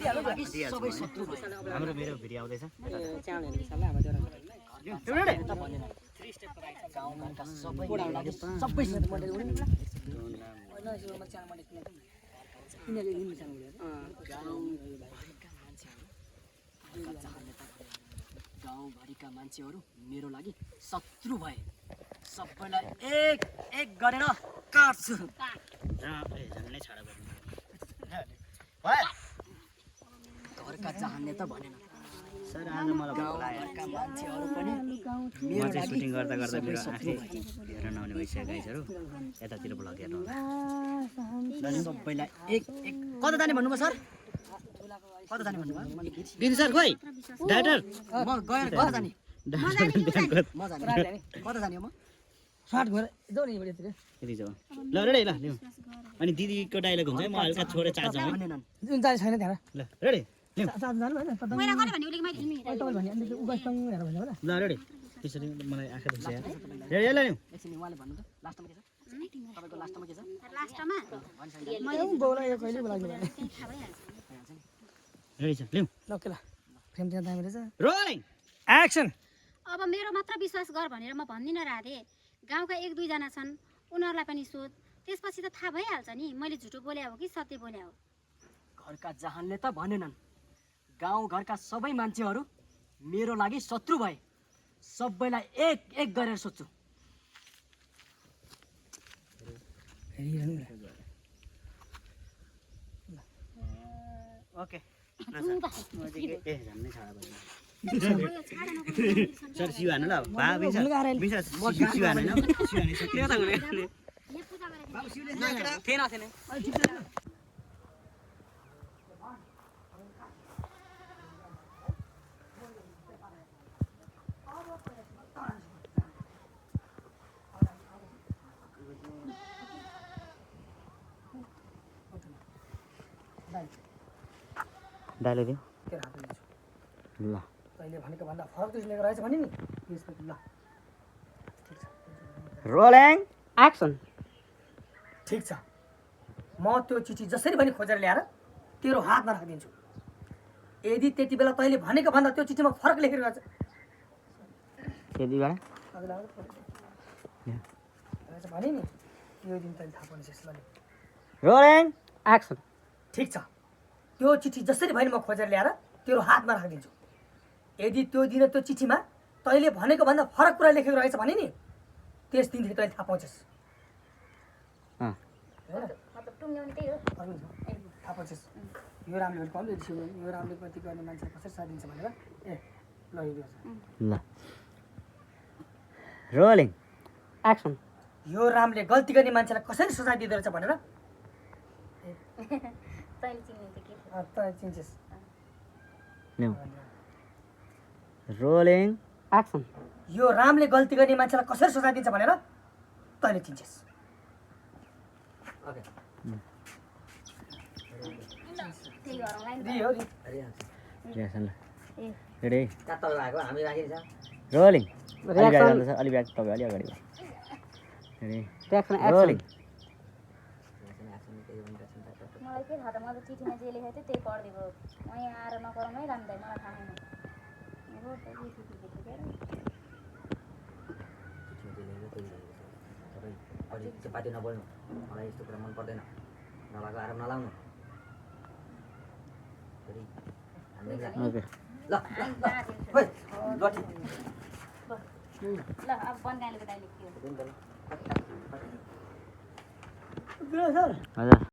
सबै शत्रु हाम्रो मेरो भिडियो आउँदैछ गाउँभरिका मान्छेहरू मेरो लागि शत्रु भए सबैलाई एक एक गरेर काट्छु घरका चाहने त भनेन सर आज मलाई गाउँका मान्छेहरू पनि म चाहिँ सुटिङ गर्दा गर्दा मेरो आँखा हेर्न नआउने भइसक्यो गाइजहरू यतातिर ब्लग हेर्नु सबैलाई एक एक कता जाने भन्नुभयो सर कता जाने भन्नुभयो दिन सर खोइ डाइरेक्टर म गएर कता जाने म जाने कता जाने म सर्ट गएर जाऊ नि यति जाऊ ल रेडी ल लिऊ अनि दिदीको डायलग हुन्छ है म हल्का छोडेर चार्ज जाऊ जुन चार्ज छैन त्यहाँ ल रेडी चार्ज जानु हैन पत्ता मैले गरे भने उले मैले तपाईले भने अनि उगासँग हेर भने होला ल रेडी त्यसरी मलाई आँखा दुख्छ यार रेडी ल लिऊ एकछिन उहाँले भन्नु त लास्टमा के छ तपाईको लास्टमा के छ लास्टमा मैले बोला यो कहिले बोलाको रेडी छ लिऊ ल के ल फ्रेम त्यहाँ दामी रहेछ रोलिङ एक्सन अब मेरो मात्र विश्वास गर भनेर म भन्दिन राधे गाउँका एक दुई जना छन् उनीहरुलाई पनि सोध त्यसपछि त थाहा भइहाल्छ नि मैले झुटो बोले हो कि सत्य बोले हो घरका जहानले त भनेनन् गाउँ घरका सबै मान्छेहरू मेरो लागि शत्रु भए सबैलाई एक एक गरेर सोध्छु ओके सर सिउ हान्नु ल भा बिन्छ सिउ हान्नु हैन सिउ हान्नु सक्यो त हुने बाबु सिउले थिएन थिएन डायलग दियो तेरो हात लिन्छु ल तैले भनेको भन्दा फरक दृश्य लिएको रहेछ भने नि त्यसपछि ल ठीक छ रोलिङ एक्सन ठीक छ म त्यो चिठी जसरी पनि खोजेर ल्याएर तेरो हातमा राखिदिन्छु यदि त्यति बेला तैले भनेको भन्दा त्यो चिठीमा फरक लेखेर रहेछ त्यति बेला भने नि त्यो दिन तैले थाहा पाउनु शेष लले रोलिङ एक्सन ठीक छ त्यो चिठी जसरी पनि म खोजेर ल्याएर तेरो हातमा राखिदिन्छु यदि त्यो दिन त्यो चिठीमा तैले भनेको भन्दा फरक कुरा लेखेको रहेछ भने नि त्यस दिनदेखि तैले थाहा पाउँछस् थाहा पाउँछस् यो रामले कम यो रामले गल्ती गर्ने मान्छेलाई कसरी साथ दिन्छ भनेर ए ल ल रोलिङ एक्सन यो रामले गल्ती गर्ने मान्छेलाई कसरी सजाय दिँदो रहेछ भनेर तैले चिन्छस् रोलिङ एक्सन यो रामले गल्ती गर्ने मान्छेलाई कसरी सजाय दिन्छ भनेर तैले चिन्छस् ओके रेडी रोलिङ अलि ब्याक तपाईँ अलि अगाडि रोलिङ मलाई के थाहा त मैले चिठीमा जे लेखेको थिएँ त्यही पढिदिएको म यहाँ आएर नगरौँ है रामदाइ मलाई थाहा छैन चपाती नबोल्नु मलाई यस्तो कुरा मन पर्दैन नभएको आराम नलाउनु ल अब बनगालीको डाइलेक्ट के हो हजुर